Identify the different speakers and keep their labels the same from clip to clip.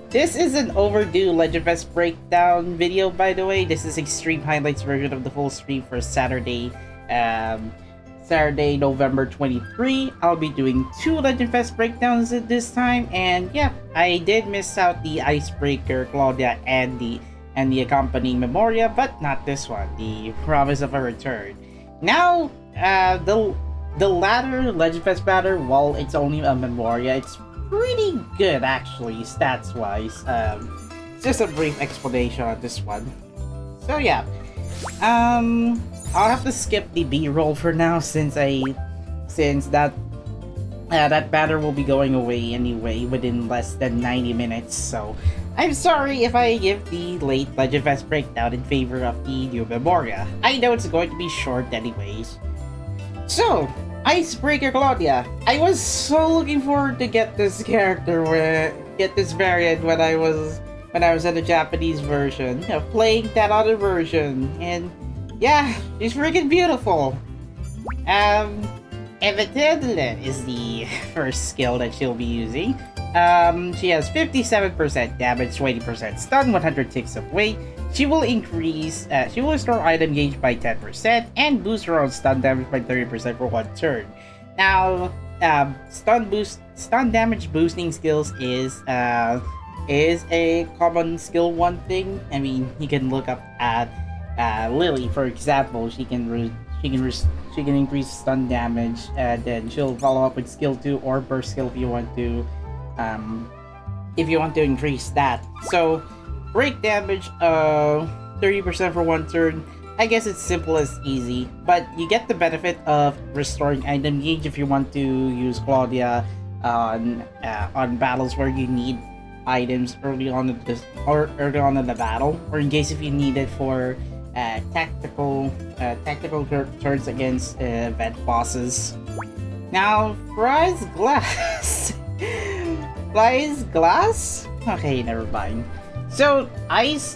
Speaker 1: this is an overdue Legend Fes Breakdown video, by the way. This is a stream highlights version of the full stream for Saturday, November 23. I'll be doing 2 Legend Fes Breakdowns at this time, and yeah, I did miss out the Icebreaker, Klaudia, and the accompanying Memoria, but not this one, the Promise of a Return. Now, the latter, Legend Fes Banner, while it's only a Memoria, it's pretty good actually, stats-wise. Just a brief explanation on this one. So yeah, I'll have to skip the B-roll for now since that banner will be going away anyway within less than 90 minutes. So I'm sorry if I give the late Legend Fes Breakdown in favor of the new Memoria. I know it's going to be short anyways. So, Icebreaker Klaudia. I was so looking forward to get this character, get this variant when I was in the Japanese version, playing that other version, and yeah, she's freaking beautiful. Atelier is the first skill that she'll be using. She has 57% damage, 20% stun, 100 ticks of weight. She will restore item gauge by 10% and boost her own stun damage by 30% for 1 turn. Now, stun damage boosting skills is a common skill 1 thing. I mean, you can look up at Lily, for example. She can increase stun damage, and then she'll follow up with skill 2 or burst skill if you want to increase that. So break damage 30% for 1 turn. I guess it's simple as easy, but you get the benefit of restoring item gauge if you want to use Klaudia on battles where you need items early on in the battle, or in case if you need it for tactical turns against event bosses. Now, Fry's Glass. Fly's Glass? Okay, never mind. So,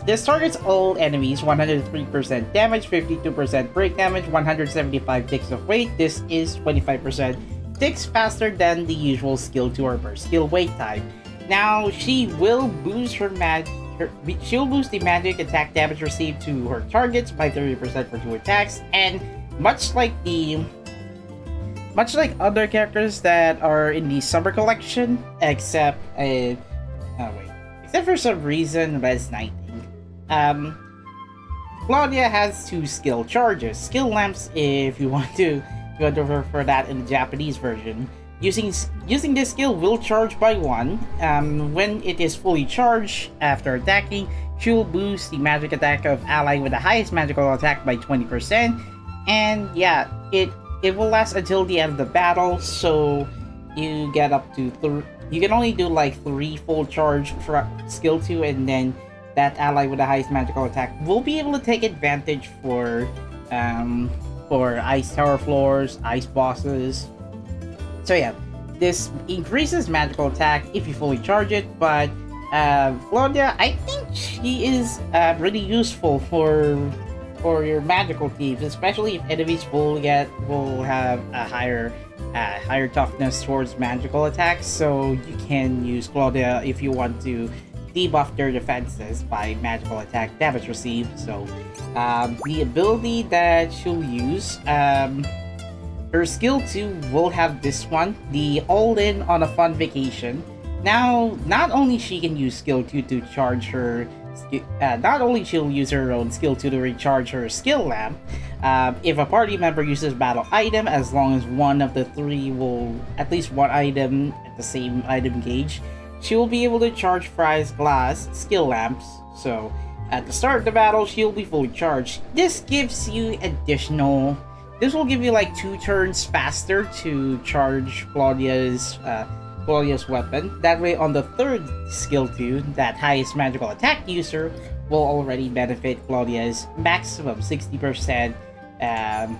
Speaker 1: this targets all enemies, 103% damage, 52% break damage, 175 ticks of weight. This is 25% ticks faster than the usual skill 2 or burst skill wait time. Now, she will boost she'll boost the magic attack damage received to her targets by 30% for 2 attacks, and much like other characters that are in the summer collection, except for some reason, Resna, Klaudia has 2 skill charges. Skill lamps if you want to go for that in the Japanese version. Using this skill will charge by 1. When it is fully charged after attacking, she will boost the magic attack of ally with the highest magical attack by 20%. And yeah, it will last until the end of the battle, so you get up to you can only do like 3 full charge for skill 2, and then that ally with the highest magical attack will be able to take advantage for ice tower floors, ice bosses. So yeah, this increases magical attack if you fully charge it, but Klaudia, I think she is really useful for your magical teams, especially if enemies will have a higher toughness towards magical attacks. So you can use Klaudia if you want to debuff their defenses by magical attack damage received. So the ability that she'll use, her skill 2 will have this one, the All-In on a Fun Vacation. Now, not only she can use skill 2 to charge her, not only she'll use her own skill 2 to recharge her skill lamp, if a party member uses battle item, as long as one of the 3 will at least 1 item at the same item gauge, she will be able to charge Fry's Glass skill lamps. So at the start of the battle, she'll be fully charged. This will give you like 2 turns faster to charge Klaudia's weapon. That way, on the 3rd skill 2, that highest magical attack user will already benefit Klaudia's maximum 60%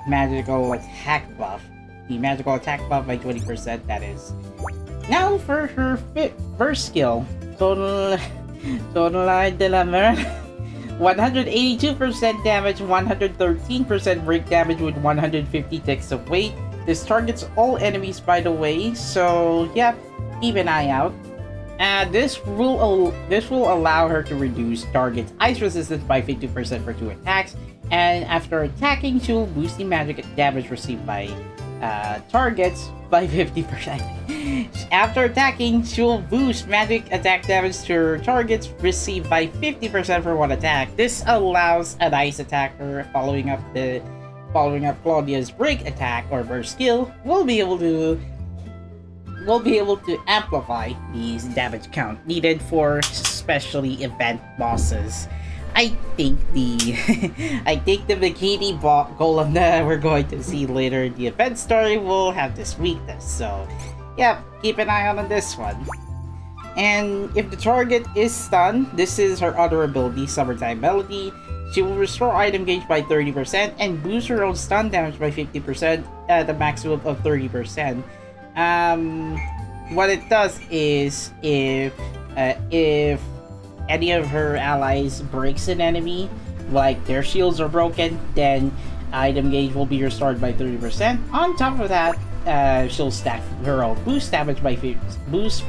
Speaker 1: magical attack buff. The magical attack buff by 20%, that is. Now for her first skill, Total de la Mer. 182% damage, 113% break damage with 150 ticks of weight. This targets all enemies, by the way, so yeah, keep an eye out. This will allow her to reduce target's ice resistance by 50% for 2 attacks, and after attacking, she will boost the magic damage received by targets by 50%. After attacking, she will boost magic attack damage to her targets received by 50% for 1 attack. This allows an ice attacker following up Klaudia's break attack or burst skill will be able to amplify these damage count needed for especially event bosses. I think the bikini golem that we're going to see later in the event story will have this weakness. So, yeah, keep an eye on this one. And if the target is stunned, this is her other ability, Summertime Melody. She will restore item gauge by 30% and boost her own stun damage by 50% at a maximum of 30%. What it does is if any of her allies breaks an enemy, like their shields are broken, then item gauge will be restored by 30%. On top of that, she'll stack her own boost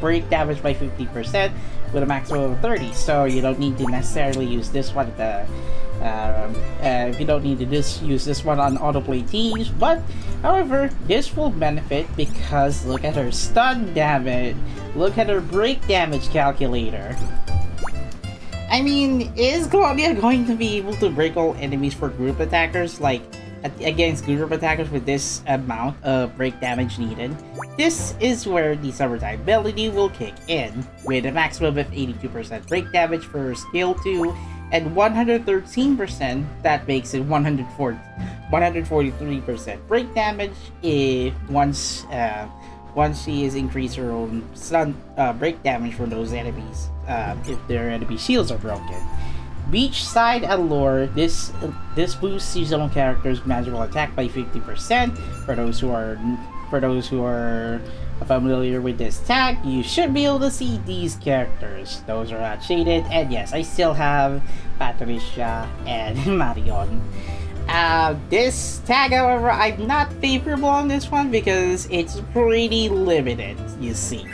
Speaker 1: break damage by 50% with a maximum of 30. So you don't need to necessarily use this one you don't need to use this one on autoplay teams, but however, this will benefit because look at her stun damage, look at her break damage calculator. I mean, is Klaudia going to be able to break all enemies for group attackers, like against group attackers with this amount of break damage needed? This is where the Summertime ability will kick in, with a maximum of 82% break damage for skill 2 and 113%, that makes it 143% break damage if once she has increased her own stun break damage for those enemies if their enemy shields are broken. Beachside Allure, this boosts seasonal characters' magical attack by 50%. For those who are familiar with this tag, you should be able to see these characters. Those are not shaded, and yes, I still have Patricia and Marion. This tag, however, I'm not favorable on this one because it's pretty limited, you see.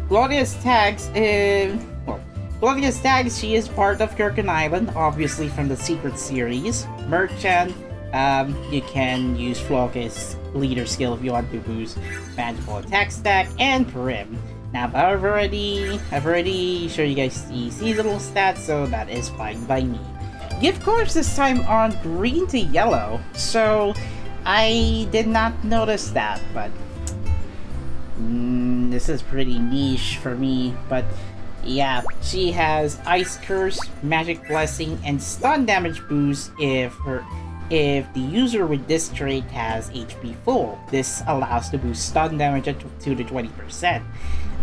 Speaker 1: Claudia's tags, she is part of Kirkin Island, obviously from the Secret series. Merchant, you can use Flocus leader skill if you want to boost magical attack stack, and Prim. Now, I've already shown you guys the seasonal stats, so that is fine by me. Gift cards this time are green to yellow, so I did not notice that, but this is pretty niche for me. But yeah, she has Ice Curse, Magic Blessing, and Stun Damage boost if the user with this trait has HP full. This allows to boost stun damage to 20%.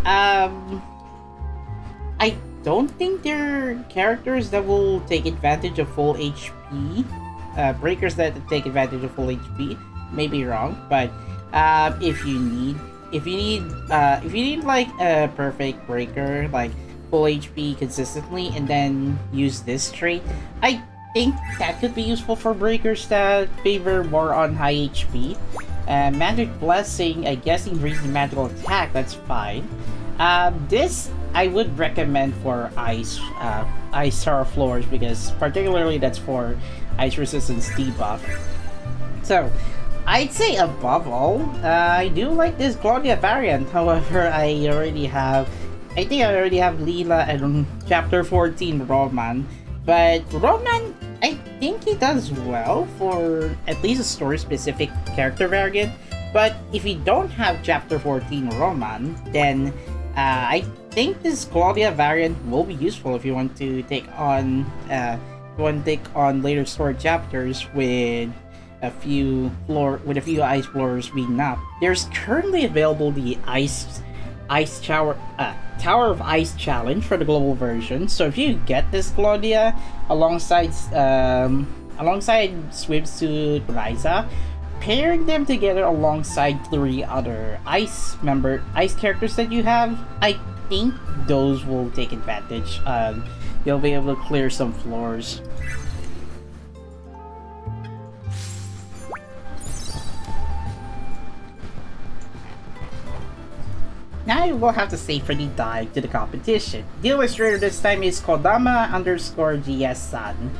Speaker 1: I don't think there are characters that will take advantage of full HP. Breakers that take advantage of full HP. May be wrong, but if you need like a perfect breaker, like full HP consistently, and then use this trait, I think that could be useful for breakers that favor more on high HP. Magic Blessing, I guess, increasing magical attack, that's fine. This I would recommend for ice tower floors, because particularly that's for ice resistance debuff. So I'd say above all, I do like this Klaudia variant. However, I think I already have Leela and chapter 14 Roman. But Roman, I think he does well for at least a story-specific character variant. But if you don't have chapter 14 Roman, then I think this Klaudia variant will be useful if you want to take on later story chapters with a few ice floors being up. There's currently available the Tower of Ice challenge for the global version. So if you get this Klaudia alongside Swimsuit Ryza, pairing them together alongside 3 other ice characters that you have, I think those will take advantage. You'll be able to clear some floors. Now you will have to safely dive to the competition. The illustrator this time is Kodama_GS-san.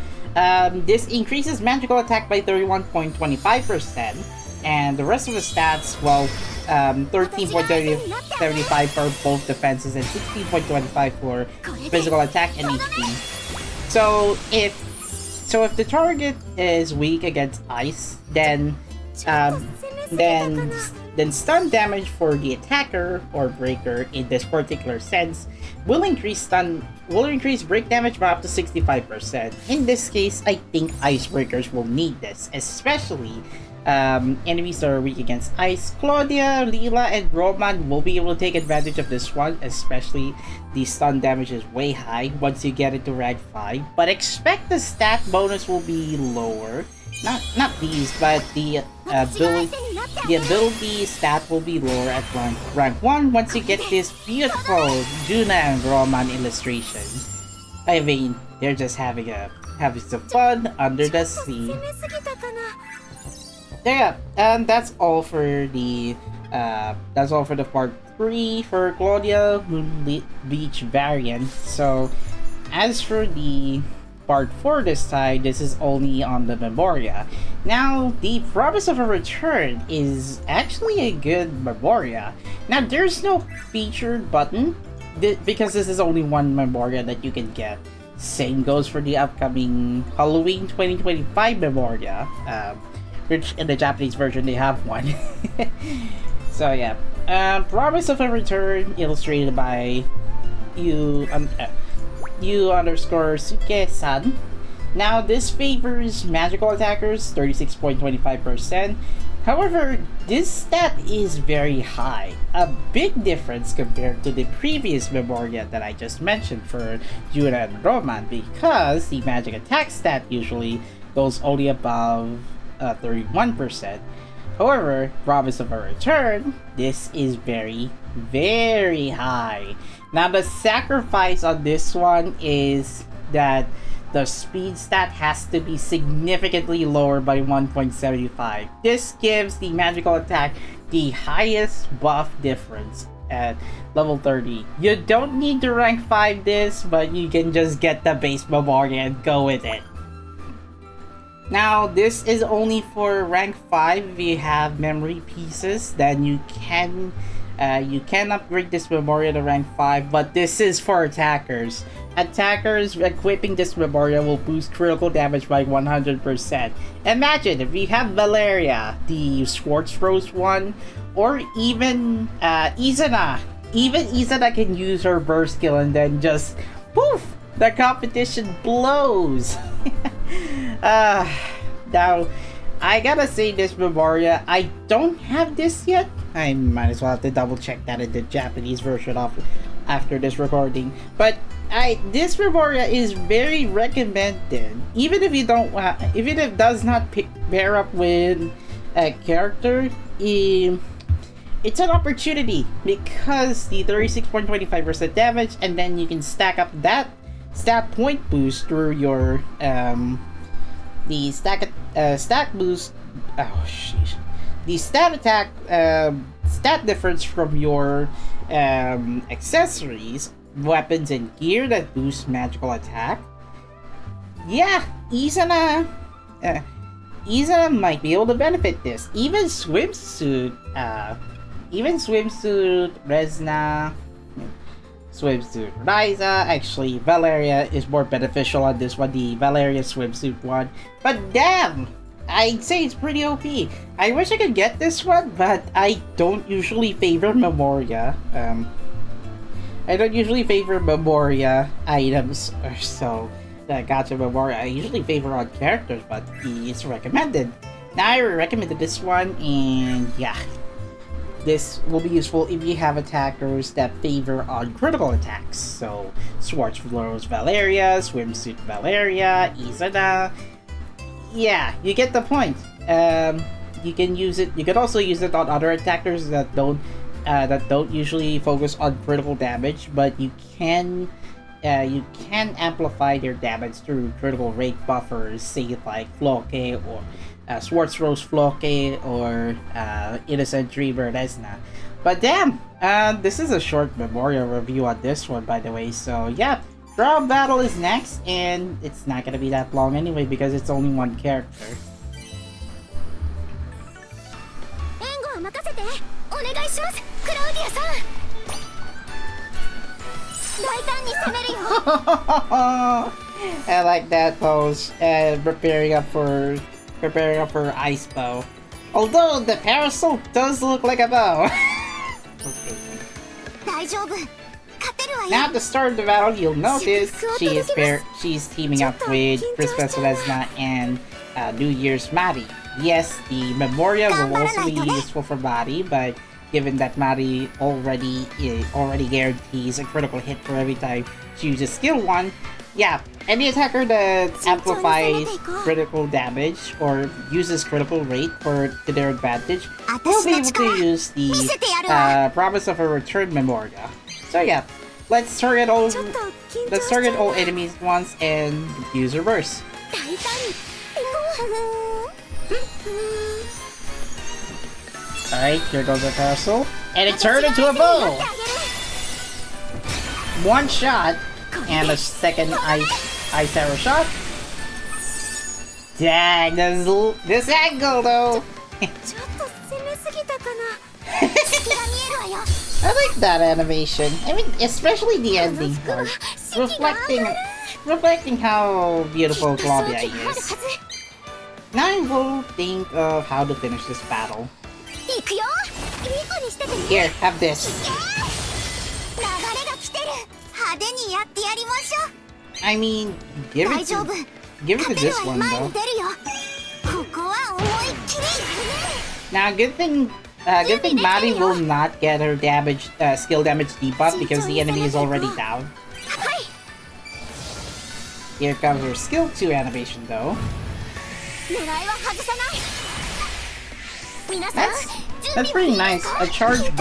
Speaker 1: This increases magical attack by 31.25%, and the rest of the stats, well, 13.75 for both defenses and 16.25 for physical attack and HP. So if the target is weak against ice, then stun damage for the attacker or breaker in this particular sense will increase break damage by up to 65%. In this case, I think icebreakers will need this, especially enemies that are weak against ice. Klaudia, Leela, and Roman will be able to take advantage of this one, especially the stun damage is way high once you get into rank 5. But expect the stat bonus will be lower. Not these, but the ability stat will be lower at rank 1 once you get this beautiful Juna and Roman illustration. I mean, they're just having some fun under the sea. Yeah, and that's all for the part 3 for Klaudia Moonlit Beach variant. So as for the part 4 this time, this is only on the Memoria. Now, the Promise of a Return is actually a good Memoria. Now, there's no featured button because this is only one Memoria that you can get. Same goes for the upcoming Halloween 2025 Memoria, which in the Japanese version they have one. So yeah, Promise of a Return, illustrated by you_Suke-san. Now, this favors magical attackers, 36.25%. However, this stat is very high. A big difference compared to the previous Memoria that I just mentioned for Juna and Roman, because the magic attack stat usually goes only above 31%. However, Promise of a Return, this is very, very high. Now, the sacrifice on this one is that the speed stat has to be significantly lower by 1.75. This gives the magical attack the highest buff difference at level 30. You don't need to rank 5 this, but you can just get the base Memoria and go with it. Now, this is only for rank 5. If you have memory pieces, then you can upgrade this Memoria to rank 5, but this is for attackers. Attackers equipping this Memoria will boost critical damage by 100%. Imagine if you have Valeria, the Schwartz Rose one, or even Izana. Even Izana can use her burst skill and then just poof! The competition blows! Now, I gotta say this Memoria, I don't have this yet. I might as well have to double check that in the Japanese version after this recording. But this Memoria is very recommended, even if you don't, even if it does not pair up with a character. It's an opportunity because the 36.25% damage, and then you can stack up that stat point boost through your the stack boost. Oh sheesh. The stat attack stat difference from your accessories, weapons, and gear that boost magical attack. Yeah, Izana might be able to benefit this. Even swimsuit Resna, swimsuit Ryzen. Actually, Valeria is more beneficial on this one, the Valeria swimsuit one. But damn, I'd say it's pretty OP. I wish I could get this one, but I don't usually favor Memoria. I don't usually favor Memoria items, or so. Gotcha Memoria. I usually favor on characters, but it's recommended. Now I recommended this one, and yeah. This will be useful if you have attackers that favor on critical attacks. So, Schwartz Rose Valeria, Swimsuit Valeria, Izana. Yeah, you get the point. You can use it. You can also use it on other attackers that don't usually focus on critical damage, but you can amplify their damage through critical rate buffers, say like Floke or Schwartz Rose Floke or Innocent Dreamer Resna. But damn, this is a short Memoria review on this one, by the way. So yeah, Draw Battle is next, and it's not gonna be that long anyway because it's only one character. I like that pose, and preparing up for ice bow. Although the parasol does look like a bow. Okay. Now at the start of the battle, you'll notice she's teaming up with Christmas Resna and New Year's Maddie. Yes, the Memoria will also be useful for Maddie, but given that Maddie already guarantees a critical hit for every time she uses skill 1, yeah, any attacker that amplifies critical damage or uses critical rate to their advantage will be able to use the Promise of a Return Memoria. So yeah, let's target all enemies once and use reverse. Alright, here goes our parasol. And it turned into a bow! One shot, and a second ice arrow shot. Dang, this angle though! I like that animation. I mean, especially the ending part. Reflecting how beautiful Klaudia is. Now I will think of how to finish this battle. Here, have this. I mean, give it to this one though. Now, good thing Maddie will not get her skill damage debuff because the enemy is already down. Here comes her skill 2 animation though. That's pretty nice. A charge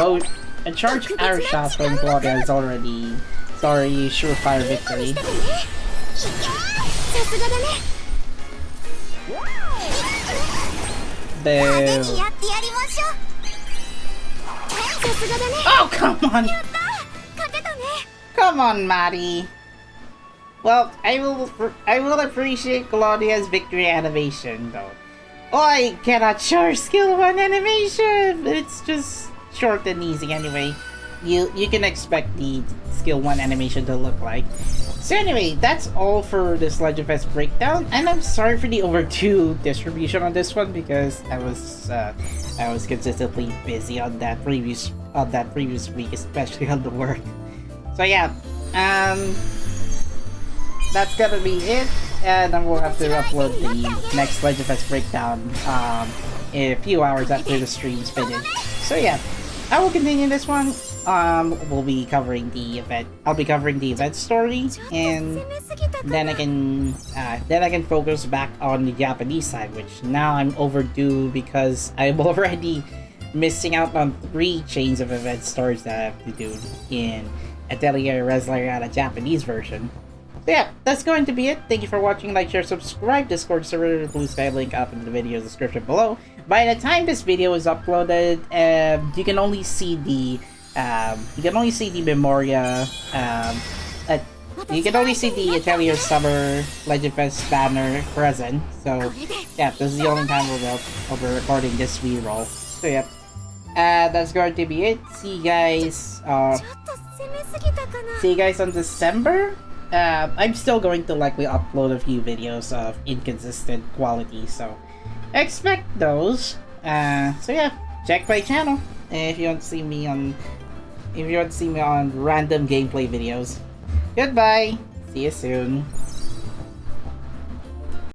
Speaker 1: arrow shot from Klaudia is already surefire victory. Boom. Oh, come on! Come on, Maddie. Well, I will appreciate Klaudia's victory animation though. Oh, I cannot show her skill 1 animation, but it's just short and easy anyway. You can expect the skill 1 animation to look like. So anyway, that's all for this Legend Fes Breakdown, and I'm sorry for the overdue distribution on this one because I was consistently busy on that previous week, especially on the work. So yeah, that's gonna be it, and then we'll have to upload the next Legend Fes Breakdown in a few hours after the stream's finished. So yeah, I will continue this one. We'll be covering the event. I'll be covering the event story, and then I can focus back on the Japanese side, which now I'm overdue because I'm already missing out on 3 chains of event stories that I have to do in Atelier Resleriana Japanese version. So yeah, that's going to be it. Thank you for watching. Like, share, subscribe. Discord server, Blue Sky link up in the video description below. By the time this video is uploaded, you can only see the Memoria. You can only see the Atelier Summer Legend Fes Banner present. So yeah, this is the only time we'll be recording this reroll. So yeah, that's going to be it. See you guys. See you guys on December. I'm still going to likely upload a few videos of inconsistent quality, so expect those. So yeah, check my channel if you want to see me on random gameplay videos. Goodbye. See you soon.